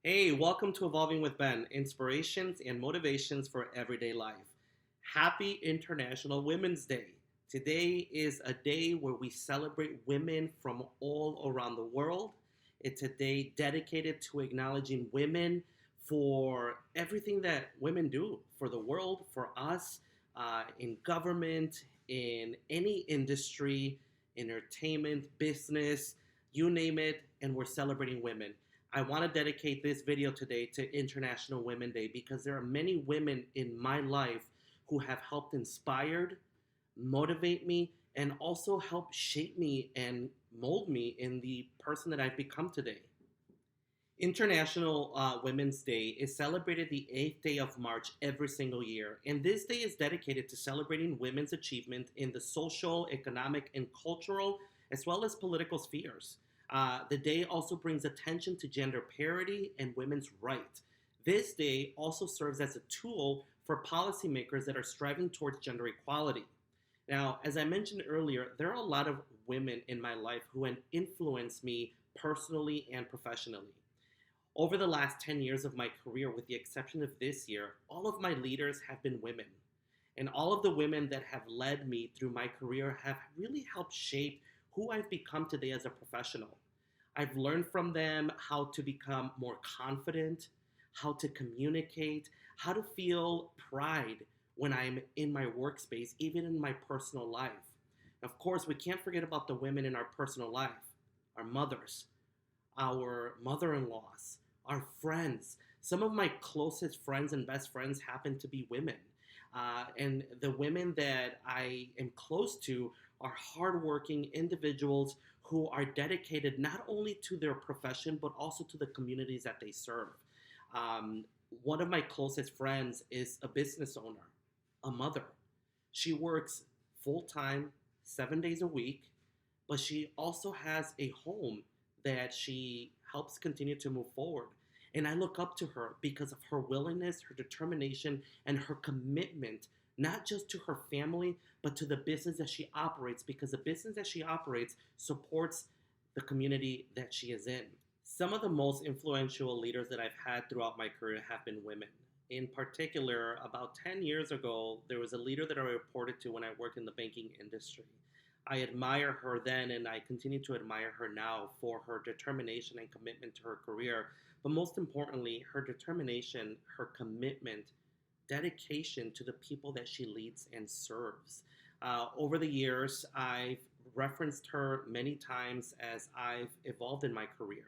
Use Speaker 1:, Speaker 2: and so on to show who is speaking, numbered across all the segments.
Speaker 1: Hey, welcome to Evolving with Ben, inspirations and motivations for everyday life. Happy International Women's Day. Today is a day where we celebrate women from all around the world. It's a day dedicated to acknowledging women for everything that women do for the world, for us, in government, in any industry, entertainment, business, you name it, and we're celebrating women. I want to dedicate this video today to International Women's Day because there are many women in my life who have helped inspired, motivate me, and also help shape me and mold me in the person that I've become today. International Women's Day is celebrated the 8th day of March every single year, and this day is dedicated to celebrating women's achievement in the social, economic, and cultural, as well as political spheres. The day also brings attention to gender parity and women's rights. This day also serves as a tool for policymakers that are striving towards gender equality. Now, as I mentioned earlier, there are a lot of women in my life who have influenced me personally and professionally. Over the last 10 years of my career, with the exception of this year, all of my leaders have been women. And all of the women that have led me through my career have really helped shape who I've become today as a professional. I've learned from them how to become more confident, how to communicate, how to feel pride when I'm in my workspace, even in my personal life. Of course, we can't forget about the women in our personal life, our mothers, our mother in laws, our friends. Some of my closest friends and best friends happen to be women. And the women that I am close to are hardworking individuals who are dedicated not only to their profession, but also to the communities that they serve. Um, One of my closest friends is a business owner, a mother. She works full time, 7 days a week, but she also has a home that she helps continue to move forward. And I look up to her because of her willingness, her determination, and her commitment, not just to her family, but to the business that she operates, because the business that she operates supports the community that she is in. Some of the most influential leaders that I've had throughout my career have been women. In particular, about 10 years ago, there was a leader that I reported to when I worked in the banking industry. I admire her then, and I continue to admire her now for her determination and commitment to her career. But most importantly, her determination, her commitment, dedication to the people that she leads and serves. Over the years, I've referenced her many times as I've evolved in my career.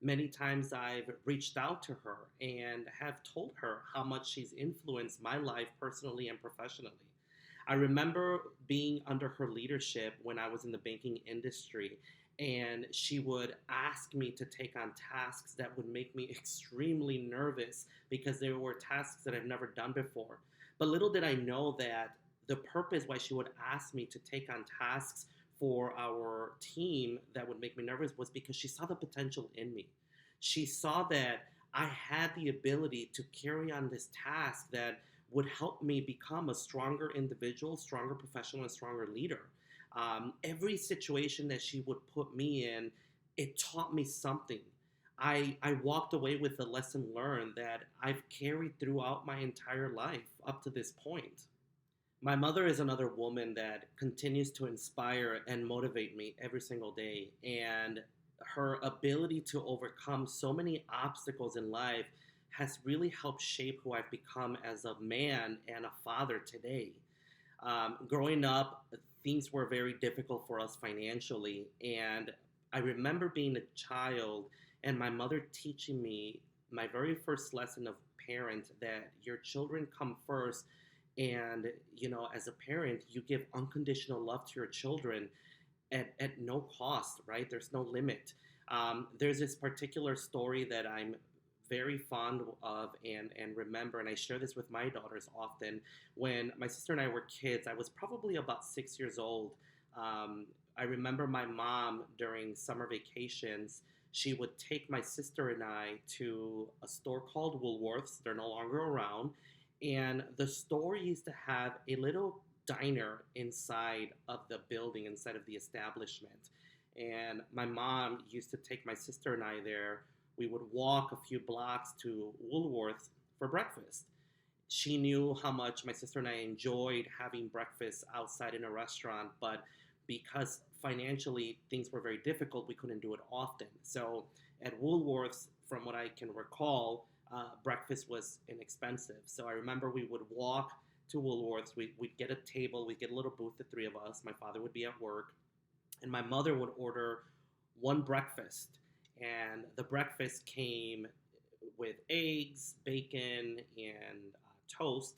Speaker 1: Many times I've reached out to her and have told her how much she's influenced my life personally and professionally. I remember being under her leadership when I was in the banking industry, and she would ask me to take on tasks that would make me extremely nervous because they were tasks that I've never done before. But little did I know that the purpose why she would ask me to take on tasks for our team that would make me nervous was because she saw the potential in me. She saw that I had the ability to carry on this task that would help me become a stronger individual, stronger professional, and stronger leader. Every situation that she would put me in, it taught me something. I walked away with a lesson learned that I've carried throughout my entire life up to this point. My mother is another woman that continues to inspire and motivate me every single day. And her ability to overcome so many obstacles in life has really helped shape who I've become as a man and a father today. Growing up, things were very difficult for us financially. And I remember being a child and my mother teaching me my very first lesson of parent that your children come first. And, as a parent, you give unconditional love to your children at no cost, right? There's no limit. There's this particular story that I'm very fond of and remember, and I share this with my daughters often. When my sister and I were kids, I was probably about 6 years old. I remember my mom during summer vacations, she would take my sister and I to a store called Woolworths. They're no longer around. And the store used to have a little diner inside of the building, inside of the establishment. And my mom used to take my sister and I there We would walk a few blocks to Woolworth for breakfast. She knew how much my sister and I enjoyed having breakfast outside in a restaurant, but because financially things were very difficult, we couldn't do it often. So at Woolworths, from what I can recall, breakfast was inexpensive. So I remember we would walk to Woolworths, we'd get a table, we'd get a little booth, the three of us. My father would be at work, and my mother would order one breakfast. And the breakfast came with eggs, bacon, and toast.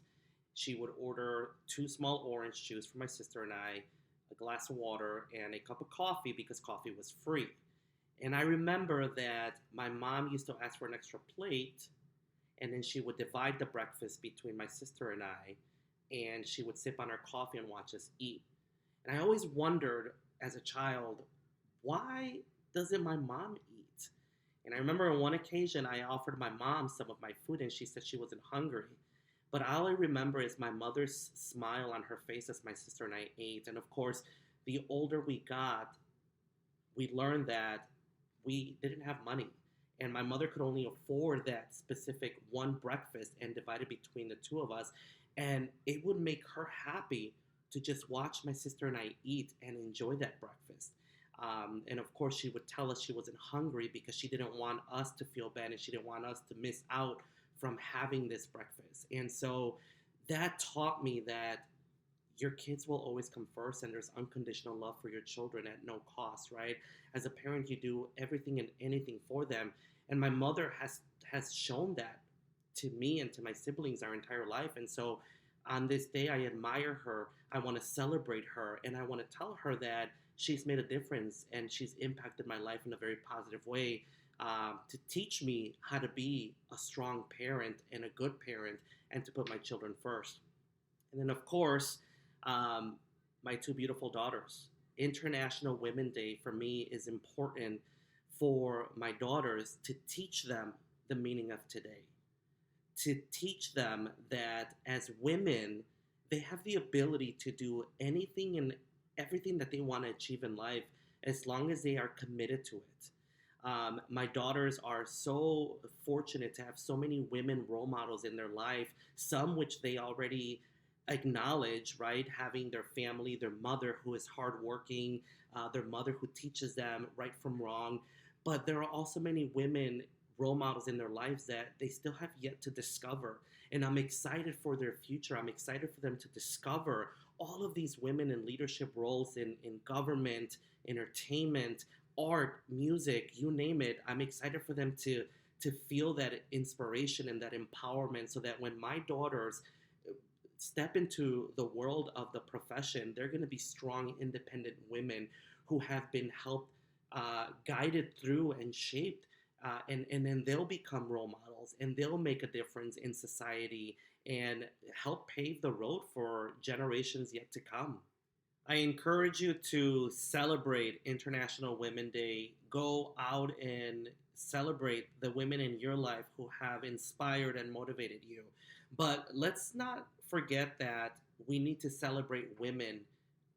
Speaker 1: She would order two small orange juice for my sister and I, a glass of water, and a cup of coffee because coffee was free. And I remember that my mom used to ask for an extra plate, and then she would divide the breakfast between my sister and I, and she would sip on her coffee and watch us eat. And I always wondered as a child, why doesn't my mom eat? And I remember on one occasion I offered my mom some of my food and she said she wasn't hungry. But all I remember is my mother's smile on her face as my sister and I ate. And of course, the older we got, we learned that we didn't have money. And my mother could only afford that specific one breakfast and divide it between the two of us. And it would make her happy to just watch my sister and I eat and enjoy that breakfast. And of course, she would tell us she wasn't hungry because she didn't want us to feel bad and she didn't want us to miss out from having this breakfast. And so that taught me that your kids will always come first and there's unconditional love for your children at no cost, right? As a parent, you do everything and anything for them. And my mother has shown that to me and to my siblings our entire life. And so on this day, I admire her. I want to celebrate her and I want to tell her that she's made a difference and she's impacted my life in a very positive way, to teach me how to be a strong parent and a good parent and to put my children first. And then, of course, my two beautiful daughters. International Women's Day for me is important for my daughters to teach them the meaning of today, to teach them that as women, they have the ability to do anything and everything that they want to achieve in life as long as they are committed to it. My daughters are so fortunate to have so many women role models in their life, some which they already acknowledge, right? Having their family, their mother who is hardworking, their mother who teaches them right from wrong. But there are also many women role models in their lives that they still have yet to discover. And I'm excited for their future. I'm excited for them to discover all of these women in leadership roles in government, entertainment, art, music, you name it. I'm excited for them to feel that inspiration and that empowerment so that when my daughters step into the world of the profession, they're going to be strong, independent women who have been helped, guided through and shaped. And then they'll become role models and they'll make a difference in society and help pave the road for generations yet to come. I encourage you to celebrate International Women's Day. Go out and celebrate the women in your life who have inspired and motivated you. But let's not forget that we need to celebrate women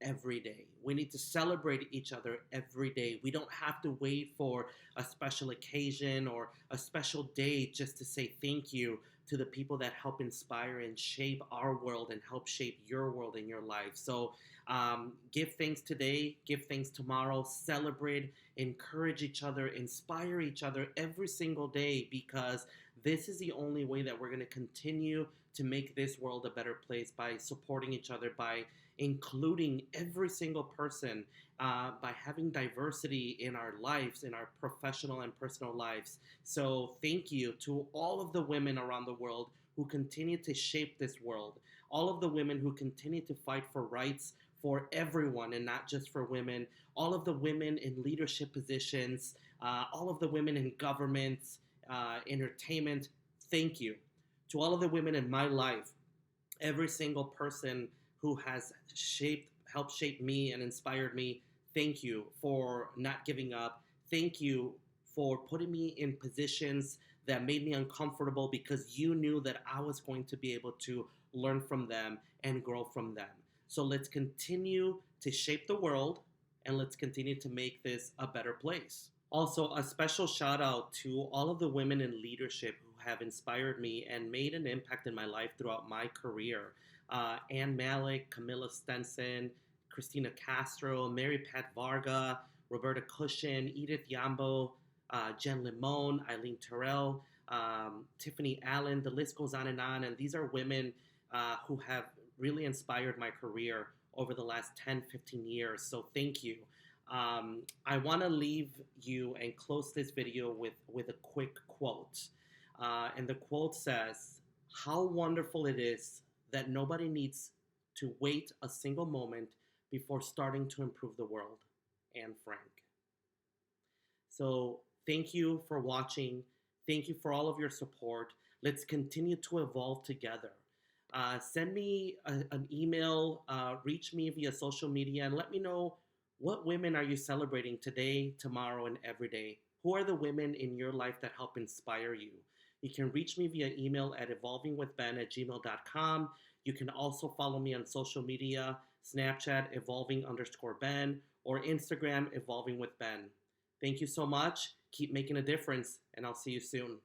Speaker 1: every day. We need to celebrate each other every day. We don't have to wait for a special occasion or a special day just to say thank you to the people that help inspire and shape our world and help shape your world and your life. So give thanks today, give thanks tomorrow, celebrate, encourage each other, inspire each other every single day, because this is the only way that we're going to continue to make this world a better place, by supporting each other, by including every single person, by having diversity in our lives, in our professional and personal lives. So thank you to all of the women around the world who continue to shape this world, all of the women who continue to fight for rights for everyone and not just for women, all of the women in leadership positions, all of the women in government, entertainment. Thank you to all of the women in my life, every single person who has helped shape me and inspired me. Thank you for not giving up. Thank you for putting me in positions that made me uncomfortable because you knew that I was going to be able to learn from them and grow from them. So let's continue to shape the world and let's continue to make this a better place. Also, a special shout out to all of the women in leadership who have inspired me and made an impact in my life throughout my career. Ann Malik, Camilla Stenson, Christina Castro, Mary Pat Varga, Roberta Cushion, Edith Yambo, Jen Limon, Eileen Terrell, Tiffany Allen. The list goes on, and these are women who have really inspired my career over the last 10, 15 years. So thank you. I want to leave you and close this video with a quick quote. And the quote says, "How wonderful it is that nobody needs to wait a single moment before starting to improve the world." Anne Frank. So thank you for watching. Thank you for all of your support. Let's continue to evolve together. Send me an email, reach me via social media, and let me know, what women are you celebrating today, tomorrow, and every day? Who are the women in your life that help inspire you? You can reach me via email at evolvingwithben@gmail.com. You can also follow me on social media, Snapchat, evolving_Ben, or Instagram, evolvingwithben. Thank you so much. Keep making a difference, and I'll see you soon.